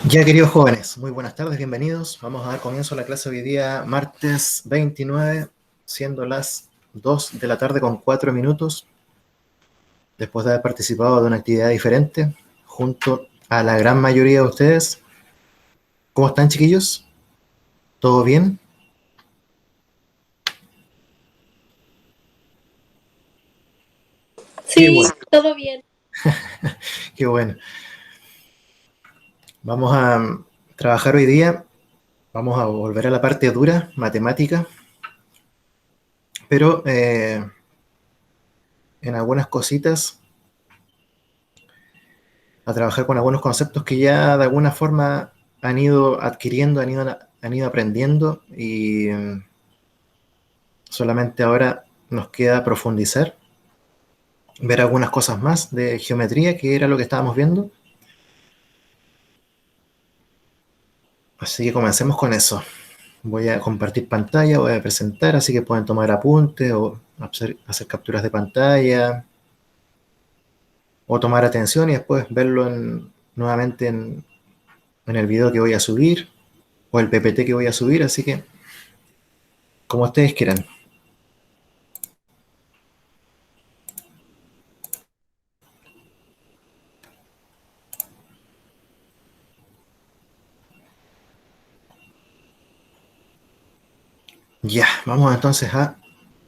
Ya, queridos jóvenes, muy buenas tardes, bienvenidos. Vamos a dar comienzo a la clase hoy día, martes 29, siendo las 2 de la tarde con 4 minutos, después de haber participado de una actividad diferente, junto a la gran mayoría de ustedes. ¿Cómo están, chiquillos? ¿Todo bien? Qué Sí, bueno, todo bien. qué bueno. Vamos a trabajar hoy día, vamos a volver a la parte dura, matemática, pero en algunas cositas a trabajar con algunos conceptos que ya de alguna forma han ido adquiriendo, han ido aprendiendo y solamente ahora nos queda profundizar, ver algunas cosas más de geometría, que era lo que estábamos viendo. Así que comencemos con eso. Voy a compartir pantalla, voy a presentar, así que pueden tomar apuntes o hacer capturas de pantalla o tomar atención y después verlo nuevamente en el video que voy a subir o el PPT que voy a subir, así que como ustedes quieran. Ya, vamos entonces a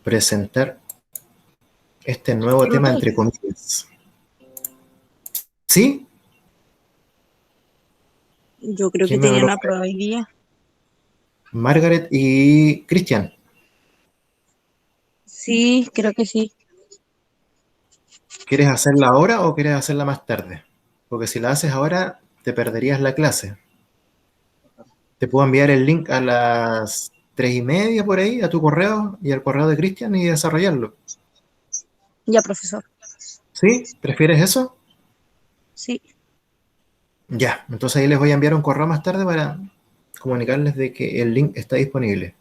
presentar este nuevo tema entre comillas. ¿Sí? Yo creo que ¿Quién me tenía lo una prueba hoy día. Margaret y Cristian. Sí, creo que sí. ¿Quieres hacerla ahora o quieres hacerla más tarde? Porque si la haces ahora, te perderías la clase. Te puedo enviar el link a las 3:30 por ahí, a tu correo y al correo de Cristian y desarrollarlo. Ya, profesor. ¿Sí? ¿Prefieres eso? Sí, Ya, entonces ahí les voy a enviar un correo más tarde para comunicarles de que el link está disponible.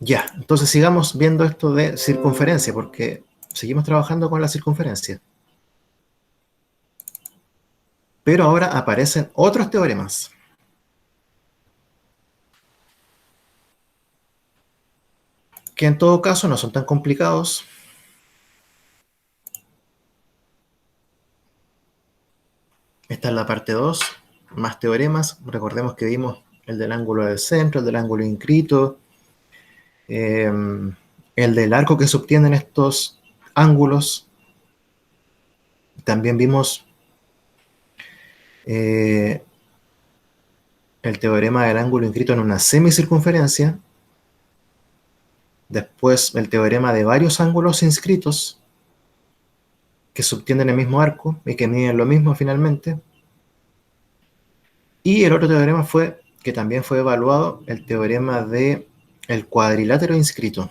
Ya, entonces sigamos viendo esto de circunferencia, porque seguimos trabajando con la circunferencia. Pero ahora aparecen otros teoremas, que en todo caso no son tan complicados. Esta es la parte 2, más teoremas. Recordemos que vimos el del ángulo del centro, el del ángulo inscrito, eh, el del arco que subtienden estos ángulos. También vimos eh, el teorema del ángulo inscrito en una semicircunferencia. Después el teorema de varios ángulos inscritos que subtienden el mismo arco y que miden lo mismo finalmente. Y el otro teorema fue, que también fue evaluado, el teorema de el cuadrilátero inscrito.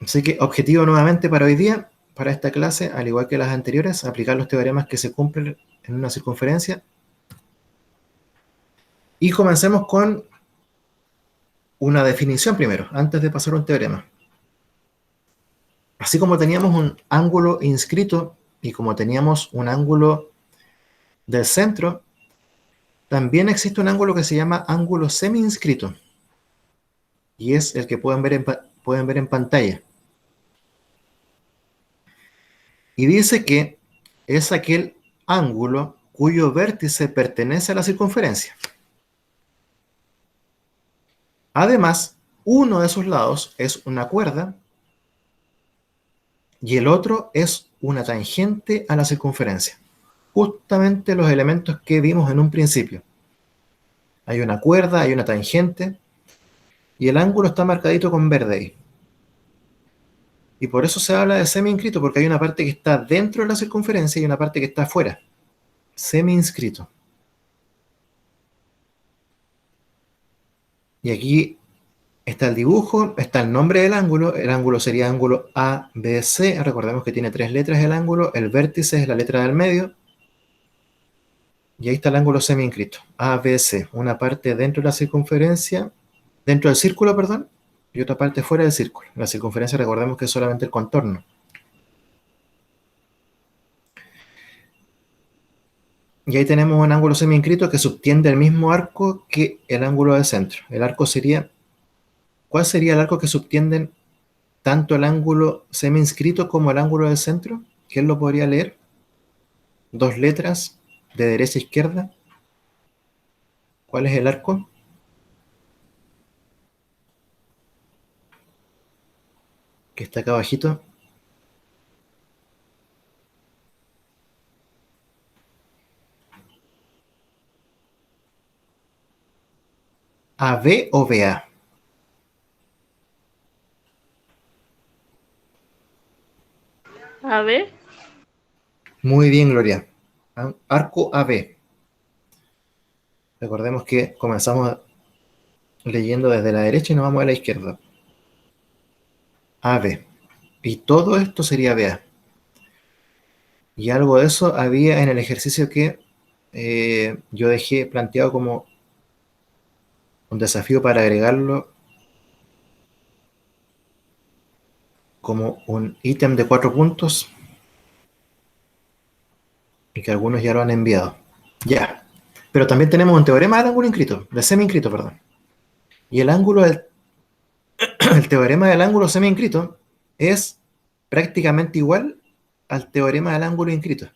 Así que objetivo nuevamente para hoy día, para esta clase, al igual que las anteriores, aplicar los teoremas que se cumplen en una circunferencia. Y comencemos con una definición primero, antes de pasar a un teorema. Así como teníamos un ángulo inscrito y como teníamos un ángulo del centro, también existe un ángulo que se llama ángulo semi-inscrito. Y es el que pueden ver en pantalla. Y dice que es aquel ángulo cuyo vértice pertenece a la circunferencia. Además, uno de sus lados es una cuerda y el otro es una tangente a la circunferencia. Justamente los elementos que vimos en un principio. Hay una cuerda, hay una tangente y el ángulo está marcadito con verde ahí. Y por eso se habla de semi-inscrito, porque hay una parte que está dentro de la circunferencia y una parte que está afuera. Semi-inscrito. Y aquí está el dibujo, está el nombre del ángulo. El ángulo sería ángulo ABC. Recordemos que tiene 3 letras el ángulo. El vértice es la letra del medio. Y ahí está el ángulo semi-inscrito. ABC. Una parte dentro de la circunferencia, dentro del círculo, perdón, y otra parte fuera del círculo. La circunferencia recordemos que es solamente el contorno. Y ahí tenemos un ángulo semi-inscrito que subtiende el mismo arco que el ángulo de centro. El arco sería, ¿cuál sería el arco que subtienden tanto el ángulo semi-inscrito como el ángulo del centro? ¿Quién lo podría leer? Dos letras de derecha a izquierda. ¿Cuál es el arco? Que está acá abajito. ¿AB o BA? A ver, Muy bien, Gloria. Arco AB. Recordemos que comenzamos leyendo desde la derecha y nos vamos a la izquierda. AB. Y todo esto sería BA. Y algo de eso había en el ejercicio que yo dejé planteado como un desafío para agregarlo como un ítem de 4 puntos y que algunos ya lo han enviado. Ya. Pero también tenemos un teorema del ángulo inscrito, de semi-inscrito, perdón. Y el ángulo del el teorema del ángulo semi-inscrito es prácticamente igual al teorema del ángulo inscrito.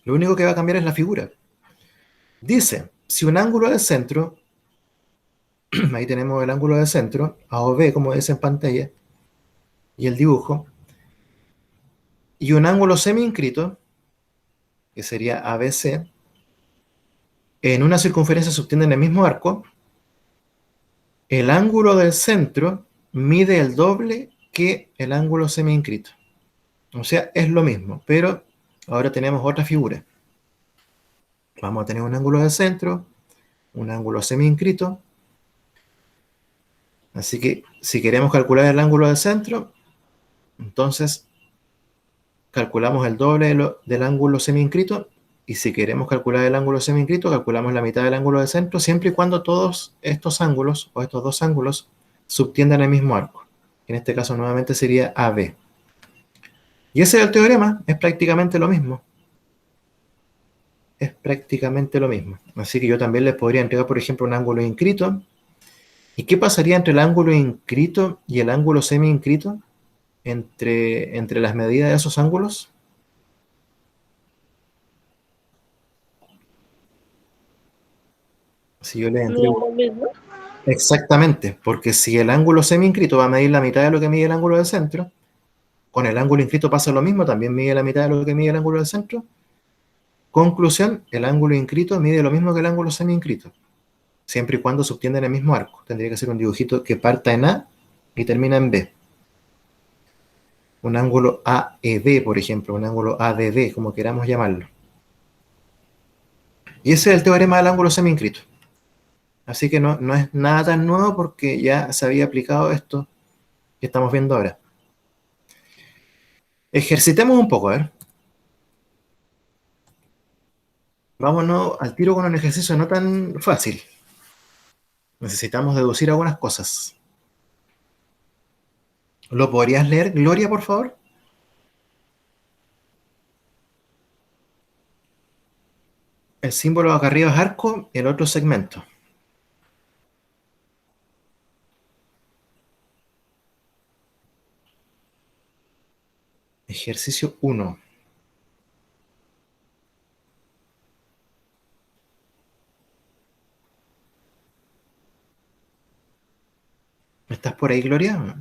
Lo único que va a cambiar es la figura. Dice, si un ángulo de centro, ahí tenemos el ángulo de centro, A o B, como dice en pantalla, y el dibujo, y un ángulo semi-inscrito, que sería ABC, en una circunferencia subtienden el mismo arco, el ángulo del centro mide el doble que el ángulo semi-inscrito. O sea, es lo mismo, pero ahora tenemos otra figura. Vamos a tener un ángulo de centro, un ángulo semi-inscrito. Así que si queremos calcular el ángulo de centro, entonces calculamos el doble del ángulo semi-inscrito. Y si queremos calcular el ángulo semi-inscrito, calculamos la mitad del ángulo de centro, siempre y cuando todos estos ángulos, o estos dos ángulos, subtiendan el mismo arco. En este caso nuevamente sería AB. Y ese es el teorema, es prácticamente lo mismo. Es prácticamente lo mismo. Así que yo también les podría entregar, por ejemplo, un ángulo inscrito. ¿Y qué pasaría entre el ángulo inscrito y el ángulo semi-inscrito? Entre las medidas de esos ángulos. Si yo les no es entrego lo mismo. exactamente, porque si el ángulo semi-inscrito va a medir la mitad de lo que mide el ángulo del centro, con el ángulo inscrito pasa lo mismo, también mide la mitad de lo que mide el ángulo del centro. Conclusión, el ángulo inscrito mide lo mismo que el ángulo semi-inscrito, siempre y cuando subtienden el mismo arco. Tendría que ser un dibujito que parta en A y termina en B. Un ángulo AEB, por ejemplo, un ángulo ADB, como queramos llamarlo. Y ese es el teorema del ángulo semi-inscrito. Así que no es nada tan nuevo porque ya se había aplicado esto que estamos viendo ahora. Ejercitemos un poco, a ver. Vámonos al tiro con un ejercicio no tan fácil. Necesitamos deducir algunas cosas. ¿Lo podrías leer, Gloria, por favor? El símbolo acá arriba es arco, el otro segmento. Ejercicio 1. ¿Estás por ahí, Gloria?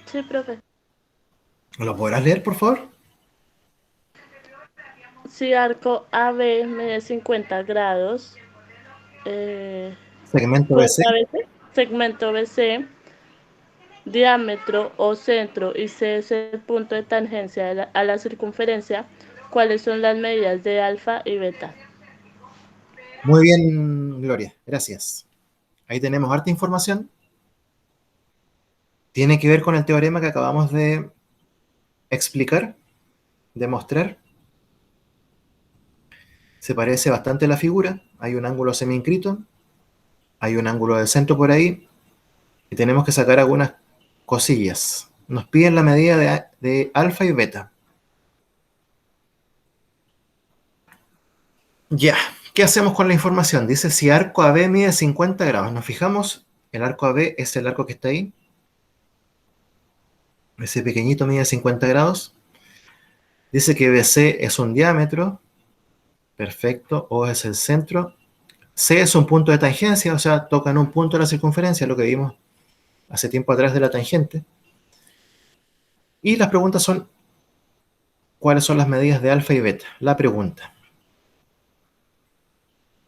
Sí, profe. ¿Lo podrás leer, por favor? Si arco AB mide 50 grados, eh, Segmento BC. cuenta BC, segmento BC, diámetro o centro y C es el punto de tangencia a la circunferencia, ¿cuáles son las medidas de alfa y beta? Muy bien, Gloria. Gracias. Ahí tenemos harta información. Tiene que ver con el teorema que acabamos de explicar, demostrar. Se parece bastante a la figura. Hay un ángulo semi-inscrito, hay un ángulo de centro por ahí, y tenemos que sacar algunas cosillas. Nos piden la medida de alfa y beta. Ya, ¿qué hacemos con la información? Dice si arco AB mide 50 grados. Nos fijamos, el arco AB es el arco que está ahí. Ese pequeñito mide 50 grados. Dice que BC es un diámetro. Perfecto. O es el centro. C es un punto de tangencia, o sea, tocan un punto de la circunferencia, lo que vimos hace tiempo atrás de la tangente. Y las preguntas son, ¿cuáles son las medidas de alfa y beta? La pregunta.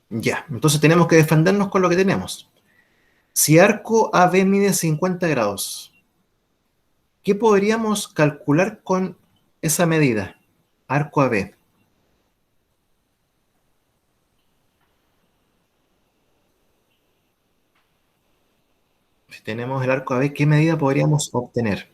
Ya, entonces tenemos que defendernos con lo que tenemos. Si arco AB mide 50 grados, ¿qué podríamos calcular con esa medida? Arco AB. Si tenemos el arco AB, ¿qué medida podríamos obtener?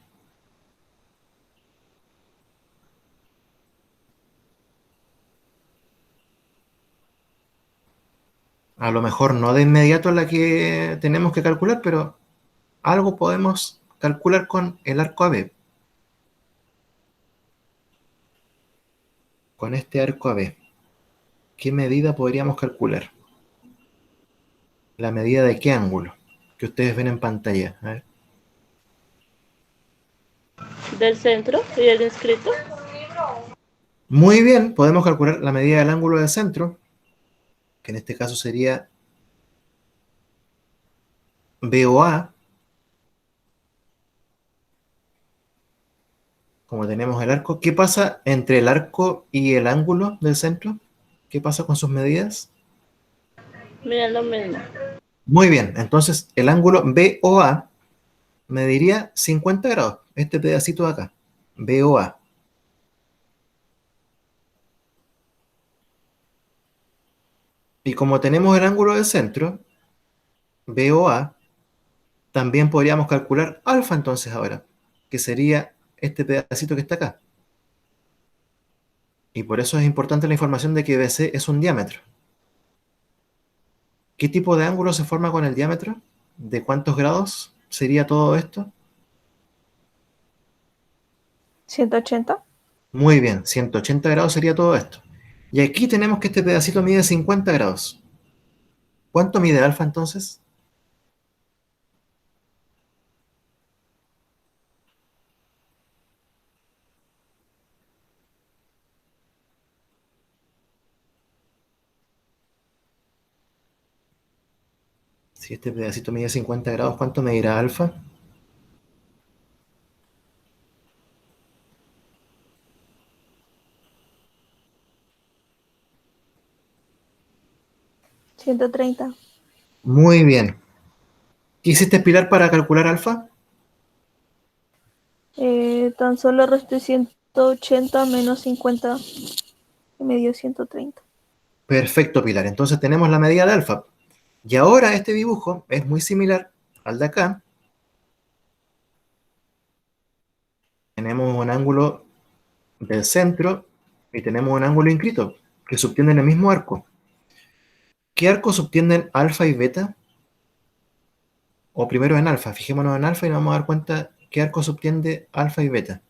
A lo mejor no de inmediato la que tenemos que calcular, pero algo podemos calcular con el arco AB. Con este arco AB, ¿qué medida podríamos calcular? ¿La medida de qué ángulo? Que ustedes ven en pantalla. A ver. Del centro y el inscrito. Muy bien, podemos calcular la medida del ángulo del centro, que en este caso sería BOA. Como tenemos el arco, ¿qué pasa entre el arco y el ángulo del centro? ¿Qué pasa con sus medidas? Miren lo mismo. Muy bien, entonces el ángulo BOA mediría 50 grados, este pedacito de acá, BOA. Y como tenemos el ángulo del centro, BOA, también podríamos calcular alfa entonces ahora, que sería este pedacito que está acá. Y por eso es importante la información de que BC es un diámetro. ¿Qué tipo de ángulo se forma con el diámetro? ¿De cuántos grados sería todo esto? 180. Muy bien, 180 grados sería todo esto. Y aquí tenemos que este pedacito mide 50 grados. ¿Cuánto mide alfa entonces? Si este pedacito mide 50 grados, ¿cuánto medirá alfa? 130. Muy bien. ¿Qué hiciste Pilar para calcular alfa? Tan solo resté 180 menos 50 y me dio 130. Perfecto, Pilar. Entonces tenemos la medida de alfa. Y ahora este dibujo es muy similar al de acá. Tenemos un ángulo del centro y tenemos un ángulo inscrito que subtienden el mismo arco. ¿Qué arcos subtienden alfa y beta? O primero en alfa, fijémonos en alfa y nos vamos a dar cuenta qué arco subtiende alfa y beta.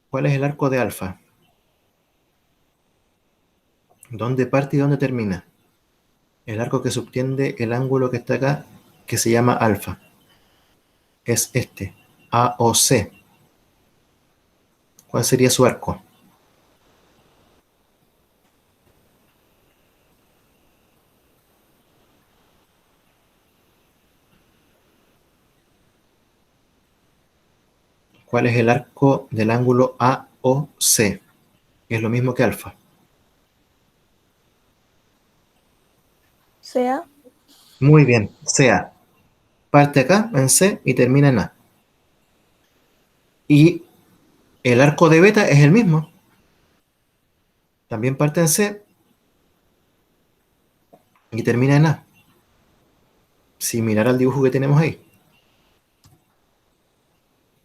¿Cuál es el arco de alfa? ¿Dónde parte y dónde termina? El arco que subtiende el ángulo que está acá, que se llama alfa. Es este, AOC. ¿Cuál sería su arco? ¿Cuál es el arco del ángulo AOC? Es lo mismo que alfa. Sea Muy bien, sea, parte acá en C y termina en A. Y el arco de beta es el mismo. También parte en C y termina en A. Similar al dibujo que tenemos ahí.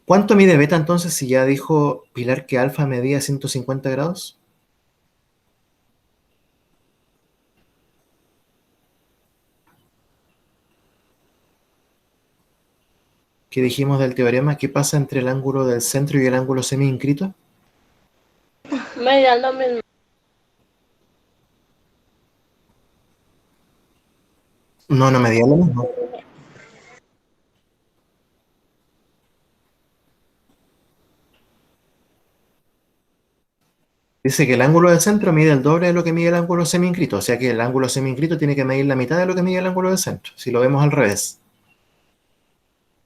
¿Cuánto mide beta entonces si ya dijo Pilar que alfa medía 150 grados? ¿Qué dijimos del teorema? ¿Qué pasa entre el ángulo del centro y el ángulo semi-inscrito? Miren lo mismo. No, no me dio lo mismo. Dice que el ángulo del centro mide el doble de lo que mide el ángulo semi-inscrito. O sea que el ángulo semi-inscrito tiene que medir la mitad de lo que mide el ángulo del centro. Si lo vemos al revés.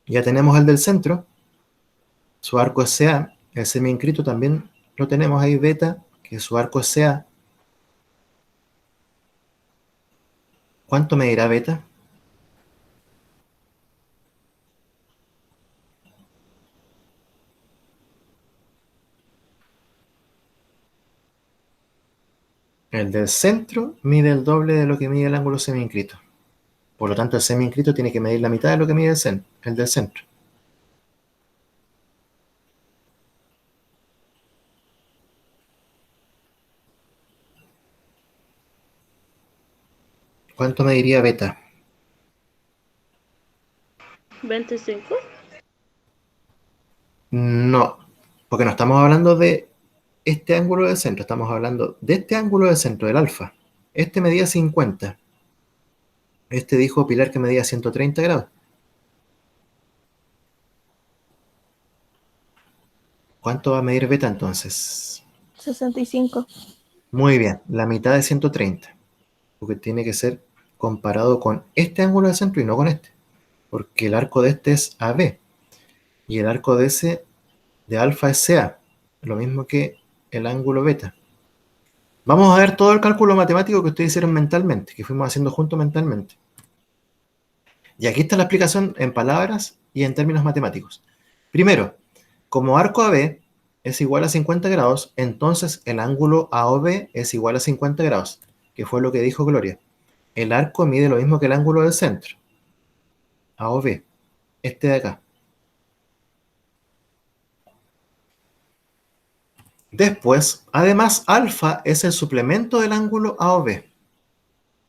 Ya tenemos el del centro. Su arco es CA. El semi-inscrito también lo tenemos ahí, beta, que su arco es CA. ¿Cuánto medirá beta? El del centro mide el doble de lo que mide el ángulo semi-inscrito. Por lo tanto, el semi-inscrito tiene que medir la mitad de lo que mide el del centro. ¿Cuánto mediría beta? 25. No, porque no estamos hablando de este ángulo del centro, estamos hablando de este ángulo del centro, del alfa. Este medía 50. Este dijo Pilar que medía 130 grados. ¿Cuánto va a medir beta entonces? 65. Muy bien, la mitad de 130. Porque tiene que ser comparado con este ángulo del centro y no con este. Porque el arco de este es AB y el arco de ese de alfa es CA. Lo mismo que el ángulo beta. Vamos a ver todo el cálculo matemático que ustedes hicieron mentalmente, que fuimos haciendo juntos mentalmente. Y aquí está la explicación en palabras y en términos matemáticos. Primero, como arco AB es igual a 50 grados, entonces el ángulo AOB es igual a 50 grados, que fue lo que dijo Gloria. El arco mide lo mismo que el ángulo del centro, AOB, este de acá. Después, además, alfa es el suplemento del ángulo AOB,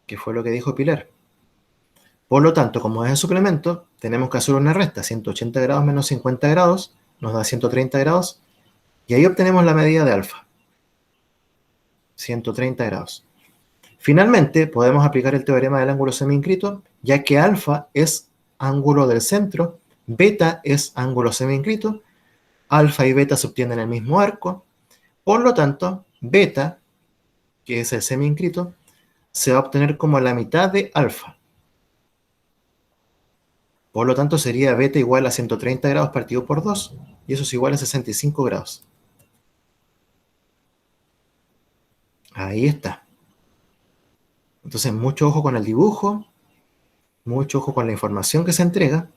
que fue lo que dijo Pilar. Por lo tanto, como es el suplemento, tenemos que hacer una resta. 180 grados menos 50 grados nos da 130 grados. Y ahí obtenemos la medida de alfa. 130 grados. Finalmente, podemos aplicar el teorema del ángulo semi-inscrito, ya que alfa es ángulo del centro, beta es ángulo semi-inscrito, alfa y beta se obtienen el mismo arco. Por lo tanto, beta, que es el semi-inscrito, se va a obtener como la mitad de alfa. Por lo tanto, sería beta igual a 130 grados partido por 2, y eso es igual a 65 grados. Ahí está. Entonces, mucho ojo con el dibujo, mucho ojo con la información que se entrega.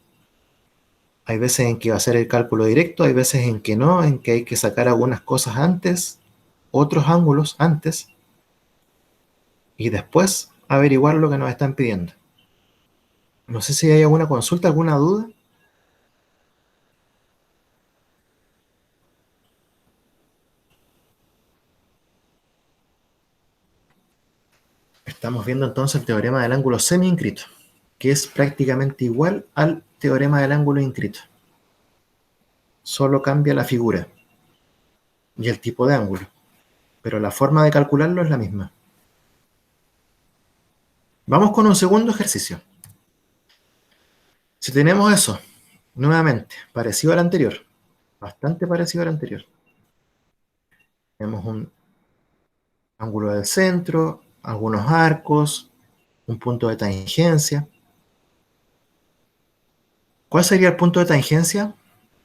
Hay veces en que va a ser el cálculo directo, hay veces en que no, en que hay que sacar algunas cosas antes, otros ángulos antes, y después averiguar lo que nos están pidiendo. No sé si hay alguna consulta, alguna duda. Estamos viendo entonces el teorema del ángulo semi-inscrito, que es prácticamente igual al teorema del ángulo inscrito. Solo cambia la figura y el tipo de ángulo, pero la forma de calcularlo es la misma. Vamos con un segundo ejercicio. Si tenemos eso, nuevamente, parecido al anterior, bastante parecido al anterior. Tenemos un ángulo del centro, algunos arcos, un punto de tangencia. ¿Cuál sería el punto de tangencia?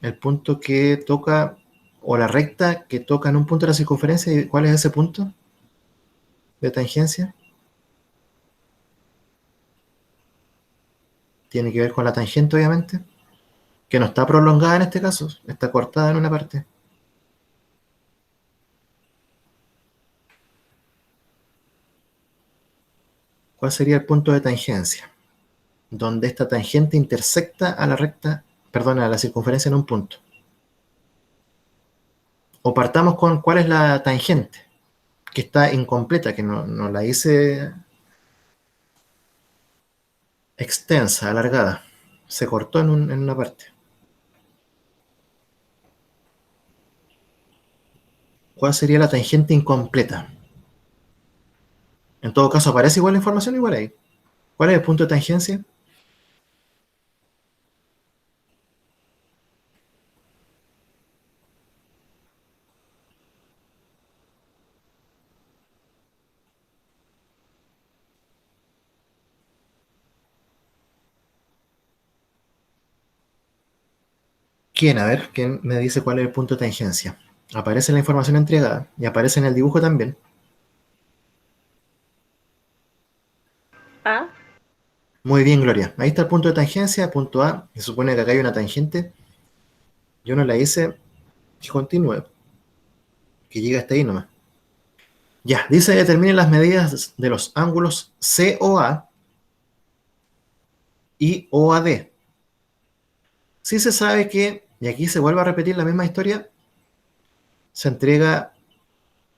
El punto que toca, o la recta que toca en un punto de la circunferencia. ¿Y cuál es ese punto de tangencia? Tiene que ver con la tangente, obviamente, que no está prolongada en este caso, está cortada en una parte. ¿Cuál sería el punto de tangencia? Donde esta tangente intersecta a la recta, perdón, a la circunferencia en un punto. O partamos con cuál es la tangente, que está incompleta, que no la hice extensa, alargada. Se cortó en una parte. ¿Cuál sería la tangente incompleta? En todo caso, aparece igual la información, igual ahí. ¿Cuál es el punto de tangencia? ¿Quién? A ver, ¿quién me dice cuál es el punto de tangencia? Aparece la información entregada y aparece en el dibujo también. A. Muy bien, Gloria. Ahí está el punto de tangencia, punto A. Se supone que acá hay una tangente. Yo no la hice, que continúe, que llegue hasta ahí nomás. Ya, dice determine las medidas de los ángulos COA y OAD. Sí se sabe que, y aquí se vuelve a repetir la misma historia, se entrega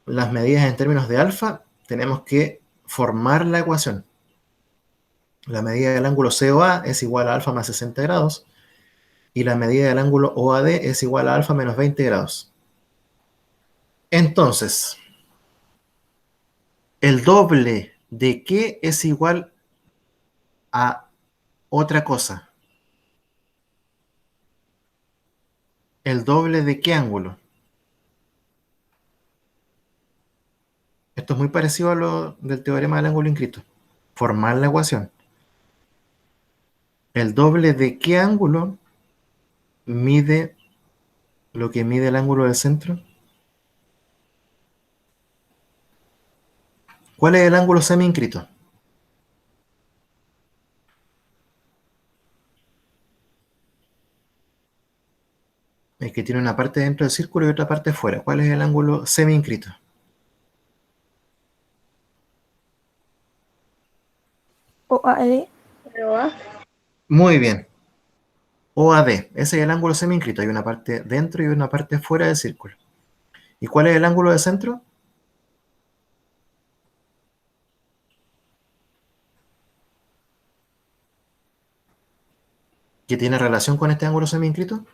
las medidas en términos de alfa, tenemos que formar la ecuación. La medida del ángulo COA es igual a alfa más 60 grados y la medida del ángulo OAD es igual a alfa menos 20 grados. Entonces, ¿el doble de qué es igual a otra cosa? ¿El doble de qué ángulo? Esto es muy parecido a lo del teorema del ángulo inscrito. Formar la ecuación. ¿El doble de qué ángulo mide lo que mide el ángulo del centro? ¿Cuál es el ángulo semi-inscrito? El que tiene una parte dentro del círculo y otra parte fuera. ¿Cuál es el ángulo semi-inscrito? OAD. Pero A. Muy bien. OAD. Ese es el ángulo semi-inscrito. Hay una parte dentro y una parte fuera del círculo. ¿Y cuál es el ángulo de centro? ¿Que tiene relación con este ángulo semi-inscrito?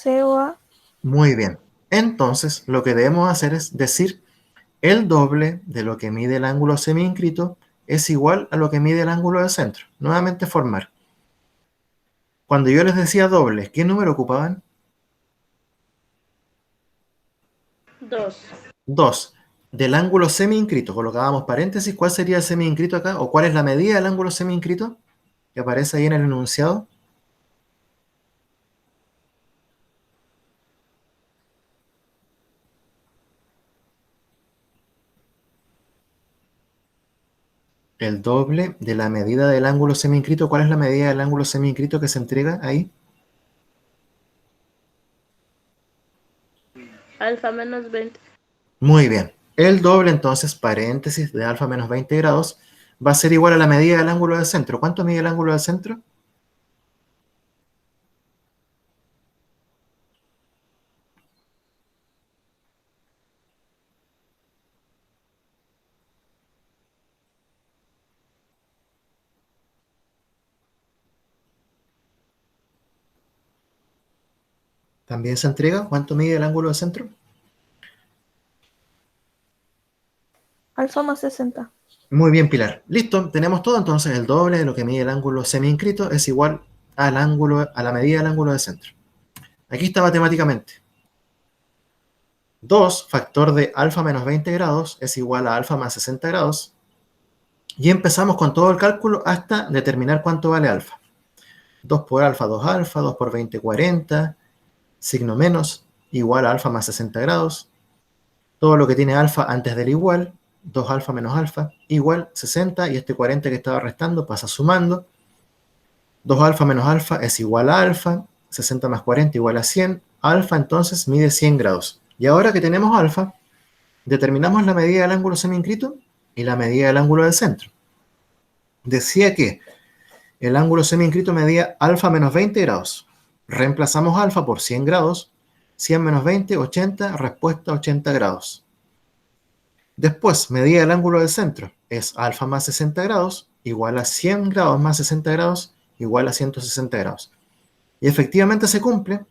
COA. Muy bien. Entonces, lo que debemos hacer es decir el doble de lo que mide el ángulo semi-inscrito es igual a lo que mide el ángulo del centro. Nuevamente formar. Cuando yo les decía doble, ¿qué número ocupaban? 2. 2. Del ángulo semi-inscrito, colocábamos paréntesis, ¿cuál sería el semi-inscrito acá? ¿O cuál es la medida del ángulo semi-inscrito que aparece ahí en el enunciado? El doble de la medida del ángulo semi-inscrito. ¿Cuál es la medida del ángulo semi-inscrito que se entrega ahí? Alfa menos 20. Muy bien. El doble entonces, paréntesis, de alfa menos 20 grados, va a ser igual a la medida del ángulo del centro. ¿Cuánto mide el ángulo del centro? También se entrega. ¿Cuánto mide el ángulo del centro? Alfa más 60. Muy bien, Pilar. Listo, tenemos todo. Entonces, el doble de lo que mide el ángulo semi-inscrito es igual al ángulo, a la medida del ángulo del centro. Aquí está matemáticamente. 2 factor de alfa menos 20 grados es igual a alfa más 60 grados. Y empezamos con todo el cálculo hasta determinar cuánto vale alfa. 2 por alfa, 2 alfa, 2 por 20, 40, signo menos, igual a alfa más 60 grados. Todo lo que tiene alfa antes del igual, 2 alfa menos alfa, igual 60, y este 40 que estaba restando pasa sumando. 2 alfa menos alfa es igual a alfa, 60 más 40 igual a 100, alfa entonces mide 100 grados. Y ahora que tenemos alfa, determinamos la medida del ángulo semi-inscrito y la medida del ángulo del centro. Decía que el ángulo semi-inscrito medía alfa menos 20 grados. Reemplazamos alfa por 100 grados, 100 menos 20, 80, respuesta 80 grados. Después, medida del ángulo del centro es alfa más 60 grados igual a 100 grados más 60 grados igual a 160 grados. Y efectivamente se cumple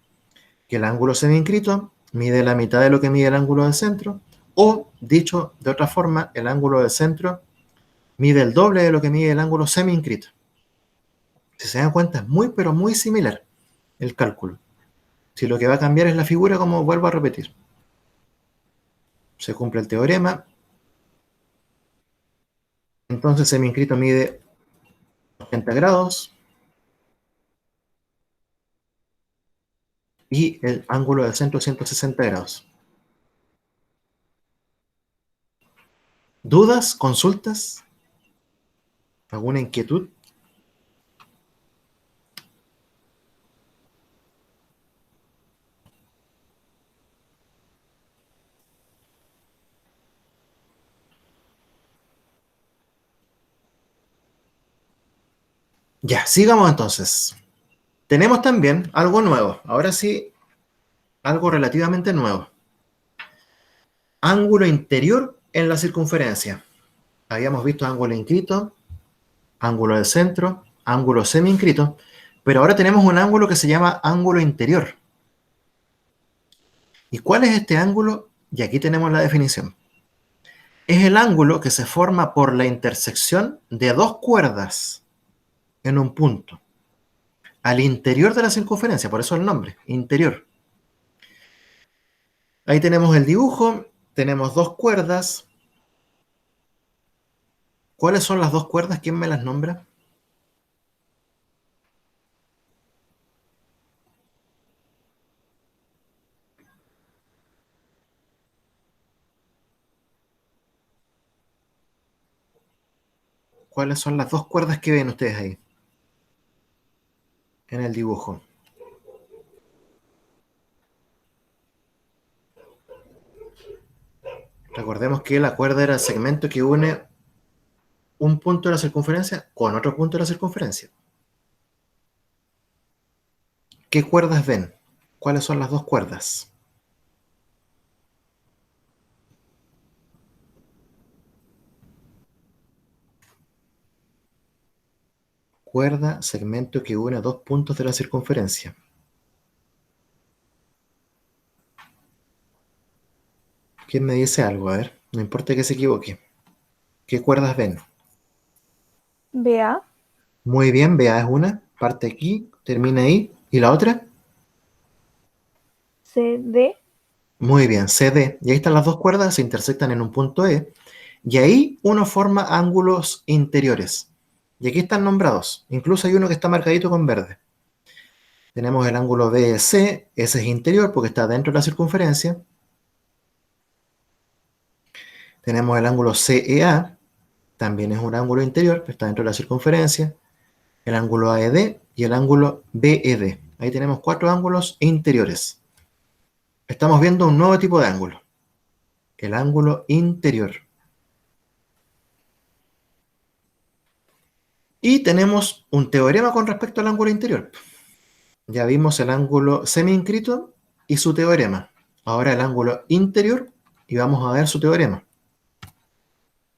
que el ángulo semi-inscrito mide la mitad de lo que mide el ángulo del centro, o dicho de otra forma, el ángulo del centro mide el doble de lo que mide el ángulo semi-inscrito. Si se dan cuenta, es muy, pero muy similar el cálculo. Si lo que va a cambiar es la figura, como vuelvo a repetir. Se cumple el teorema. Entonces, semi-inscrito mide 80 grados. Y el ángulo del centro 160 grados. ¿Dudas? ¿Consultas? ¿Alguna inquietud? Ya, sigamos entonces. Tenemos también algo nuevo. Ahora sí, algo relativamente nuevo. Ángulo interior en la circunferencia. Habíamos visto ángulo inscrito, ángulo del centro, ángulo semi-inscrito, pero ahora tenemos un ángulo que se llama ángulo interior. ¿Y cuál es este ángulo? Y aquí tenemos la definición. Es el ángulo que se forma por la intersección de dos cuerdas en un punto, al interior de la circunferencia, por eso el nombre, interior. Ahí tenemos el dibujo, tenemos dos cuerdas. ¿Cuáles son las dos cuerdas? ¿Quién me las nombra? ¿Cuáles son las dos cuerdas que ven ustedes ahí en el dibujo? Recordemos que la cuerda era el segmento que une un punto de la circunferencia con otro punto de la circunferencia. ¿Qué cuerdas ven? ¿Cuáles son las dos cuerdas? Cuerda, segmento que une dos puntos de la circunferencia. ¿Quién me dice algo? A ver, no importa que se equivoque. ¿Qué cuerdas ven? BA, Muy bien, BA es una, parte aquí, termina ahí. ¿Y la otra? CD, Muy bien, CD. Y ahí están las dos cuerdas, se intersectan en un punto E. Y ahí uno forma ángulos interiores. Y aquí están nombrados. Incluso hay uno que está marcadito con verde. Tenemos el ángulo BC, ese es interior porque está dentro de la circunferencia. Tenemos el ángulo CEA, también es un ángulo interior, pero está dentro de la circunferencia. El ángulo AED y el ángulo BED. Ahí tenemos cuatro ángulos interiores. Estamos viendo un nuevo tipo de ángulo, el ángulo interior. Y tenemos un teorema con respecto al ángulo interior. Ya vimos el ángulo semi-inscrito y su teorema. Ahora el ángulo interior y vamos a ver su teorema.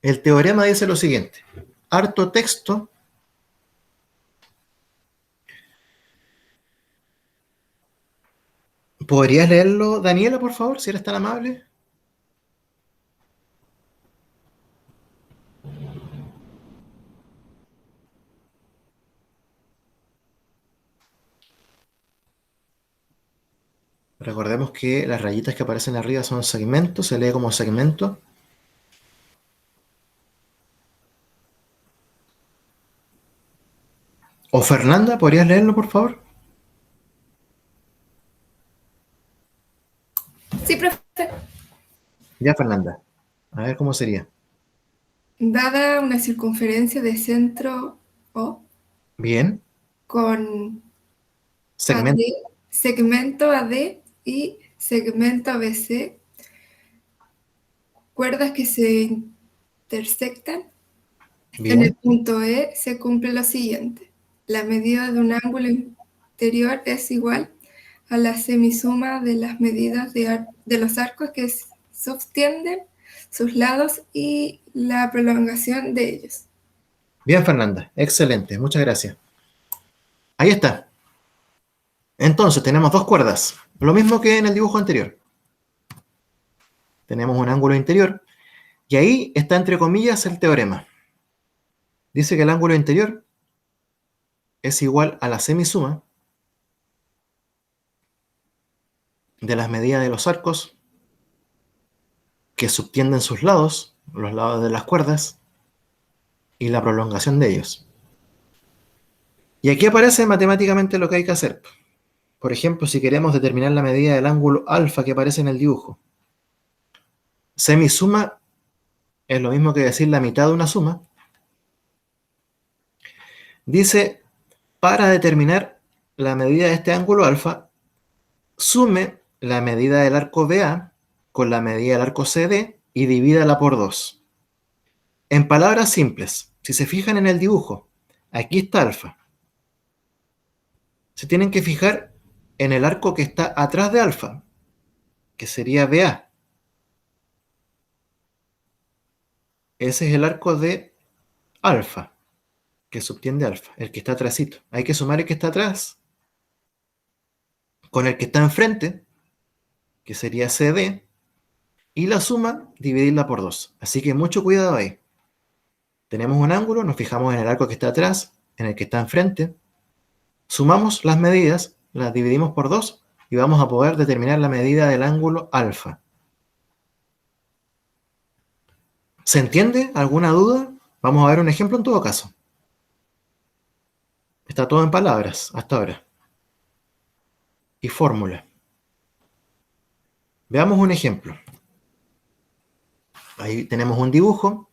El teorema dice lo siguiente. Harto texto. ¿Podrías leerlo, Daniela, por favor, si eres tan amable? Recordemos que las rayitas que aparecen arriba son segmentos, se lee como segmento. O Fernanda, ¿podrías leerlo, por favor? Sí, profe. Ya, Fernanda. A ver cómo sería. Dada una circunferencia de centro O Bien. con Segmento. segmento AD y segmento ABC, cuerdas que se intersectan en el Bien. punto E, se cumple lo siguiente. La medida de un ángulo interior es igual a la semisuma de las medidas de los arcos que sostienen sus lados y la prolongación de ellos. Bien, Fernanda. Excelente. Muchas gracias. Ahí está. Entonces, tenemos dos cuerdas. Lo mismo que en el dibujo anterior. Tenemos un ángulo interior. Y ahí está, entre comillas, el teorema. Dice que el ángulo interior es igual a la semisuma de las medidas de los arcos que subtienden sus lados, los lados de las cuerdas, y la prolongación de ellos. Y aquí aparece matemáticamente lo que hay que hacer. Por ejemplo, si queremos determinar la medida del ángulo alfa que aparece en el dibujo, semisuma es lo mismo que decir la mitad de una suma. Dice, para determinar la medida de este ángulo alfa, sume la medida del arco BA con la medida del arco CD y divídala por 2. En palabras simples, si se fijan en el dibujo, aquí está alfa. Se tienen que fijar en el arco que está atrás de alfa, que sería BA. Ese es el arco de alfa, que subtiende alfa, el que está atrásito. Hay que sumar el que está atrás con el que está enfrente, que sería CD, y la suma dividirla por 2. Así que mucho cuidado ahí. Tenemos un ángulo, nos fijamos en el arco que está atrás, en el que está enfrente, sumamos las medidas, las dividimos por 2 y vamos a poder determinar la medida del ángulo alfa. ¿Se entiende? ¿Alguna duda? Vamos a ver un ejemplo en todo caso. Está todo en palabras hasta ahora. Y fórmula. Veamos un ejemplo. Ahí tenemos un dibujo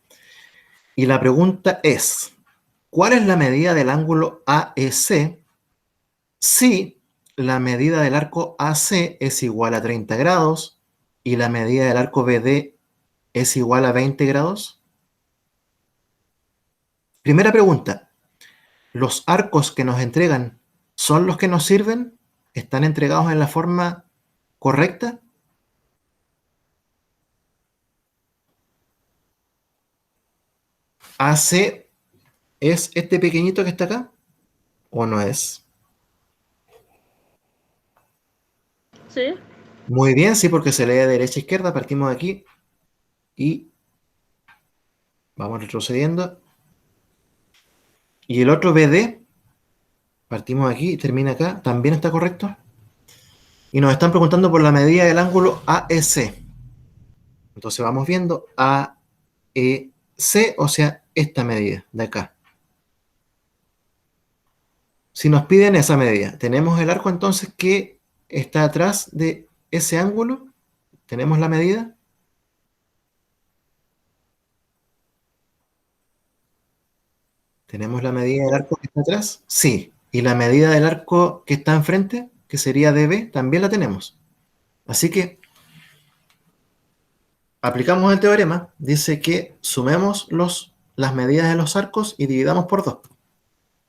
y la pregunta es, ¿cuál es la medida del ángulo AEC si la medida del arco AC es igual a 30 grados y la medida del arco BD es igual a 20 grados? Primera pregunta, ¿los arcos que nos entregan son los que nos sirven? ¿Están entregados en la forma correcta? ¿AC es este pequeñito que está acá? ¿O no es? ¿Sí? Muy bien, sí, porque se lee de derecha a izquierda. Partimos de aquí y vamos retrocediendo. Y el otro BD, partimos aquí y termina acá, ¿también está correcto? Y nos están preguntando por la medida del ángulo AEC. Entonces vamos viendo AEC, o sea, esta medida de acá. Si nos piden esa medida, tenemos el arco entonces que está atrás de ese ángulo. ¿Tenemos la medida? ¿Tenemos la medida del arco que está atrás? Sí. ¿Y la medida del arco que está enfrente, que sería DB, también la tenemos? Así que aplicamos el teorema. Dice que sumemos las medidas de los arcos y dividamos por 2.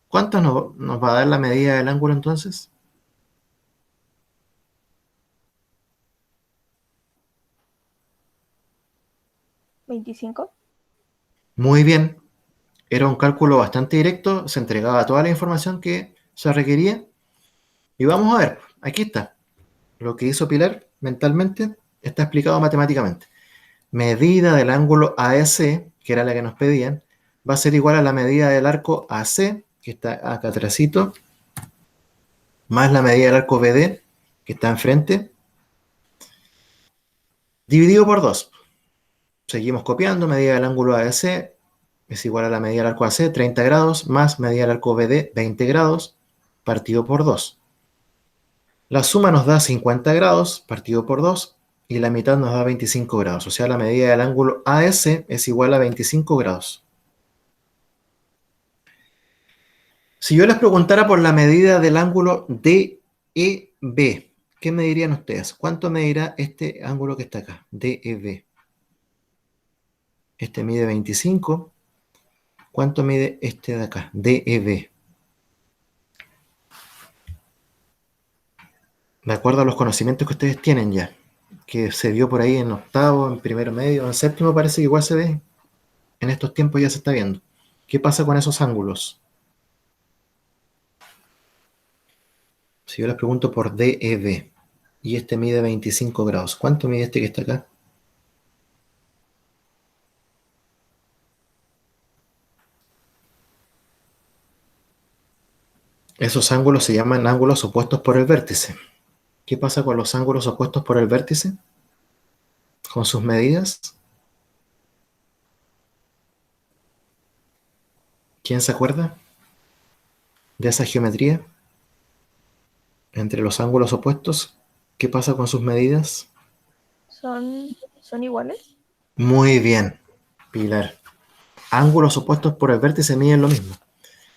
¿Cuánto nos va a dar la medida del ángulo entonces? ¿25? Muy bien. Era un cálculo bastante directo. Se entregaba toda la información que se requería. Y vamos a ver. Aquí está. Lo que hizo Pilar mentalmente está explicado matemáticamente. Medida del ángulo AEC, que era la que nos pedían, va a ser igual a la medida del arco AC, que está acá atrásito, más la medida del arco BD, que está enfrente, dividido por 2. Seguimos copiando, medida del ángulo AEC es igual a la medida del arco AC, 30 grados, más medida del arco BD, 20 grados, partido por 2. La suma nos da 50 grados, partido por 2, y la mitad nos da 25 grados. O sea, la medida del ángulo AS es igual a 25 grados. Si yo les preguntara por la medida del ángulo DEB, ¿qué me dirían ustedes? ¿Cuánto medirá este ángulo que está acá? DEB. Este mide 25. ¿Cuánto mide este de acá? DEB. De acuerdo a los conocimientos que ustedes tienen ya, que se vio por ahí en octavo, en primero medio, en séptimo parece que igual se ve. En estos tiempos ya se está viendo. ¿Qué pasa con esos ángulos? Si yo les pregunto por DEB y este mide 25 grados, ¿cuánto mide este que está acá? Esos ángulos se llaman ángulos opuestos por el vértice. ¿Qué pasa con los ángulos opuestos por el vértice? Con sus medidas. ¿Quién se acuerda de esa geometría entre los ángulos opuestos? ¿Qué pasa con sus medidas? ¿Son iguales? Muy bien, Pilar. Ángulos opuestos por el vértice miden lo mismo.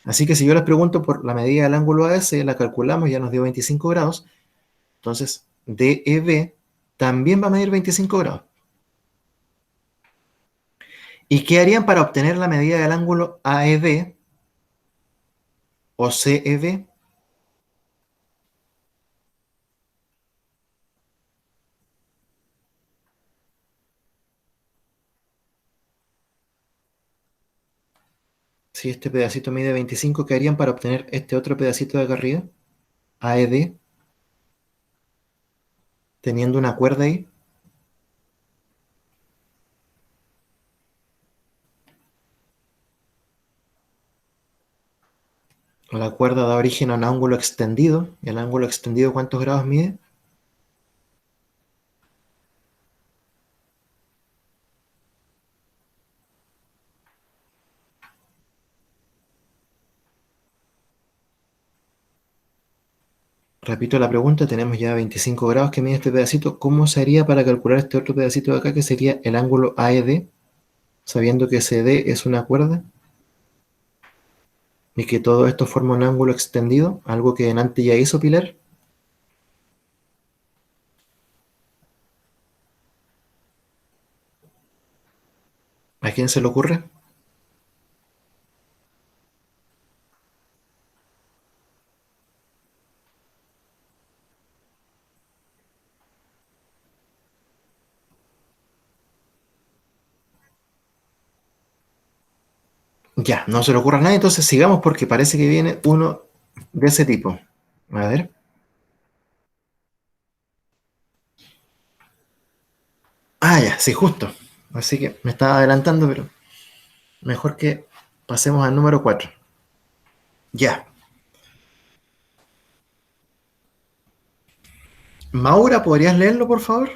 Así que si yo les pregunto por la medida del ángulo AS, la calculamos, ya nos dio 25 grados. Entonces, DEB también va a medir 25 grados. ¿Y qué harían para obtener la medida del ángulo AEB o CEB? Si este pedacito mide 25, ¿qué harían para obtener este otro pedacito de acá arriba? AED, teniendo una cuerda ahí. La cuerda da origen a un ángulo extendido. ¿El ángulo extendido cuántos grados mide? Repito la pregunta, tenemos ya 25 grados que mide este pedacito. ¿Cómo se haría para calcular este otro pedacito de acá que sería el ángulo AED? Sabiendo que CD es una cuerda y que todo esto forma un ángulo extendido, algo que antes ya hizo Pilar. ¿A quién se le ocurre? Ya, no se le ocurra nada, entonces sigamos porque parece que viene uno de ese tipo. A ver. Ah, ya, sí, justo. Así que me estaba adelantando, pero mejor que pasemos al número 4. Ya. Maura, ¿podrías leerlo, por favor?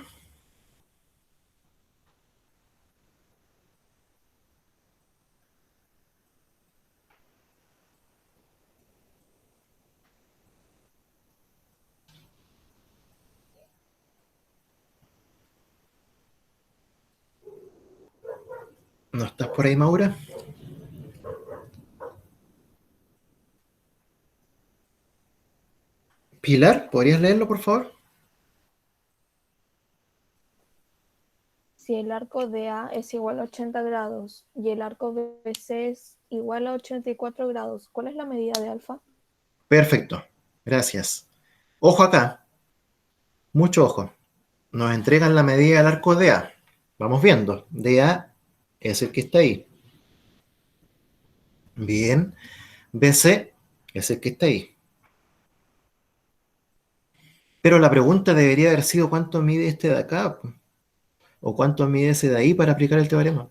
¿No estás por ahí, Maura? Pilar, ¿podrías leerlo, por favor? Si el arco de A es igual a 80 grados y el arco BC es igual a 84 grados, ¿cuál es la medida de alfa? Perfecto. Gracias. Ojo acá. Mucho ojo. Nos entregan la medida del arco de A. Vamos viendo. DA es el que está ahí. Bien. BC es el que está ahí. Pero la pregunta debería haber sido ¿cuánto mide este de acá? ¿O cuánto mide ese de ahí para aplicar el teorema?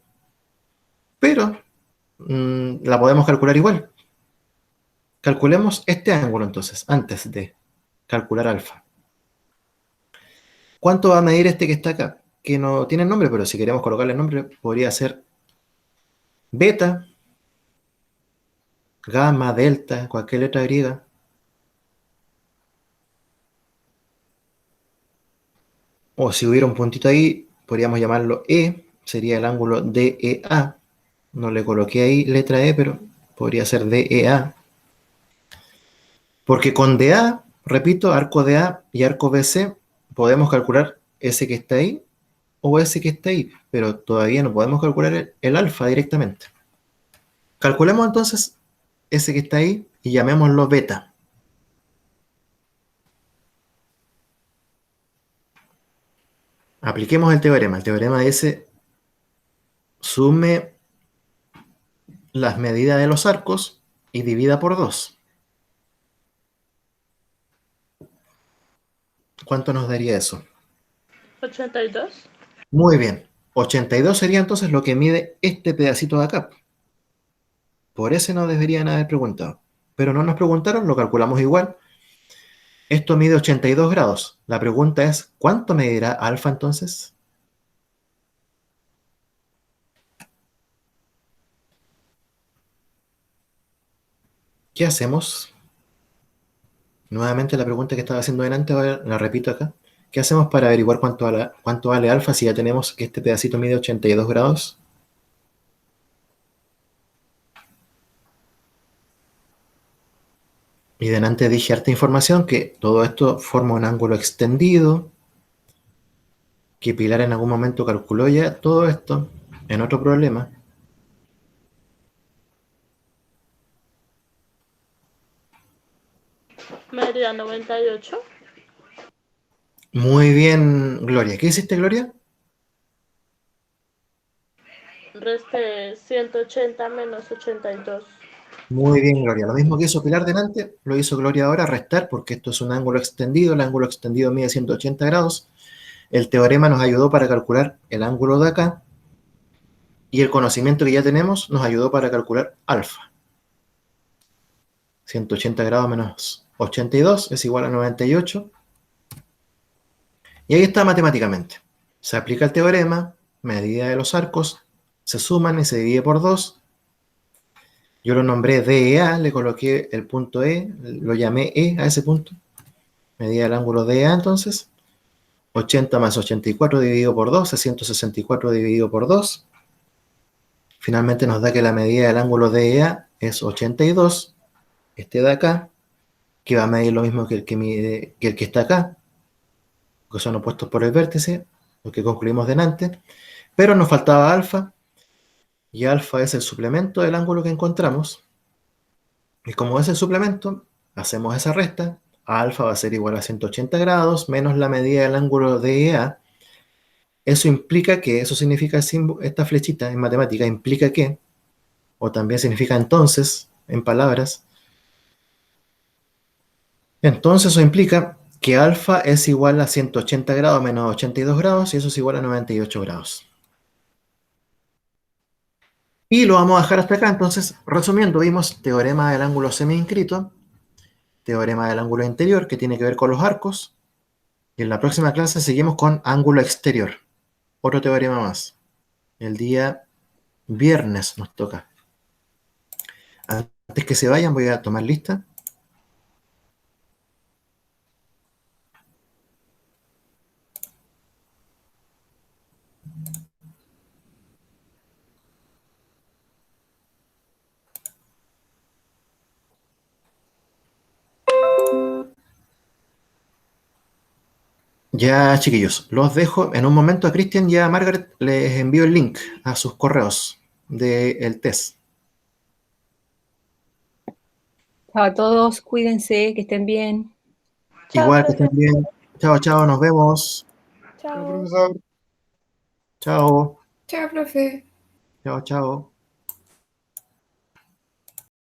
Pero la podemos calcular igual. Calculemos este ángulo entonces, antes de calcular alfa. ¿Cuánto va a medir este que está acá? Que no tiene nombre, pero si queremos colocarle nombre, podría ser beta, gamma, delta, cualquier letra griega. O si hubiera un puntito ahí, podríamos llamarlo E, sería el ángulo DEA. No le coloqué ahí letra E, pero podría ser DEA. Porque con DA, repito, arco DA y arco BC, podemos calcular ese que está ahí o ese que está ahí, pero todavía no podemos calcular el alfa directamente. Calculemos entonces ese que está ahí y llamémoslo beta. Apliquemos el teorema. El teorema dice, sume las medidas de los arcos y divida por 2. ¿Cuánto nos daría eso? 82. Muy bien. 82 sería entonces lo que mide este pedacito de acá. Por eso no deberían haber preguntado. pero no nos preguntaron, lo calculamos igual. Esto mide 82 grados. La pregunta es, ¿cuánto medirá alfa entonces? ¿Qué hacemos? Nuevamente la pregunta que estaba haciendo delante, ahora la repito acá. ¿Qué hacemos para averiguar cuánto vale alfa si ya tenemos que este pedacito mide 82 grados? Y delante dije harta información, que todo esto forma un ángulo extendido, que Pilar en algún momento calculó ya todo esto en otro problema. Medida 98. Muy bien, Gloria. ¿Qué hiciste, Gloria? Resté 180 menos 82. Muy bien, Gloria. Lo mismo que hizo Pilar delante, lo hizo Gloria ahora, restar, porque esto es un ángulo extendido. El ángulo extendido mide 180 grados. El teorema nos ayudó para calcular el ángulo de acá. Y el conocimiento que ya tenemos nos ayudó para calcular alfa. 180 grados menos 82 es igual a 98. Y ahí está matemáticamente. Se aplica el teorema, medida de los arcos, se suman y se divide por 2. Yo lo nombré DEA, le coloqué el punto E, lo llamé E a ese punto. Medida del ángulo DEA entonces. 80 más 84 dividido por 2 es 164 dividido por 2. Finalmente nos da que la medida del ángulo DEA es 82. Este de acá, que va a medir lo mismo que el que está acá, que son opuestos por el vértice, lo que concluimos delante. Pero nos faltaba alfa, y alfa es el suplemento del ángulo que encontramos. Y como es el suplemento, hacemos esa resta. Alfa va a ser igual a 180 grados menos la medida del ángulo DEA. Eso implica que, eso significa, esta flechita en matemática implica que, o también significa entonces, en palabras, entonces eso implica que alfa es igual a 180 grados menos 82 grados, y eso es igual a 98 grados. Y lo vamos a dejar hasta acá. Entonces, resumiendo, vimos teorema del ángulo semi-inscrito, teorema del ángulo interior, que tiene que ver con los arcos, y en la próxima clase seguimos con ángulo exterior, otro teorema más. El día viernes nos toca. Antes que se vayan, voy a tomar lista. Ya, chiquillos, los dejo. En un momento a Cristian y a Margaret les envío el link a sus correos del test. Chao a todos, cuídense, que estén bien. Chao, Igual que profe. estén bien. Chao, chao, nos vemos. Chao. profesor. Chao, Chao, profe. chao, chao.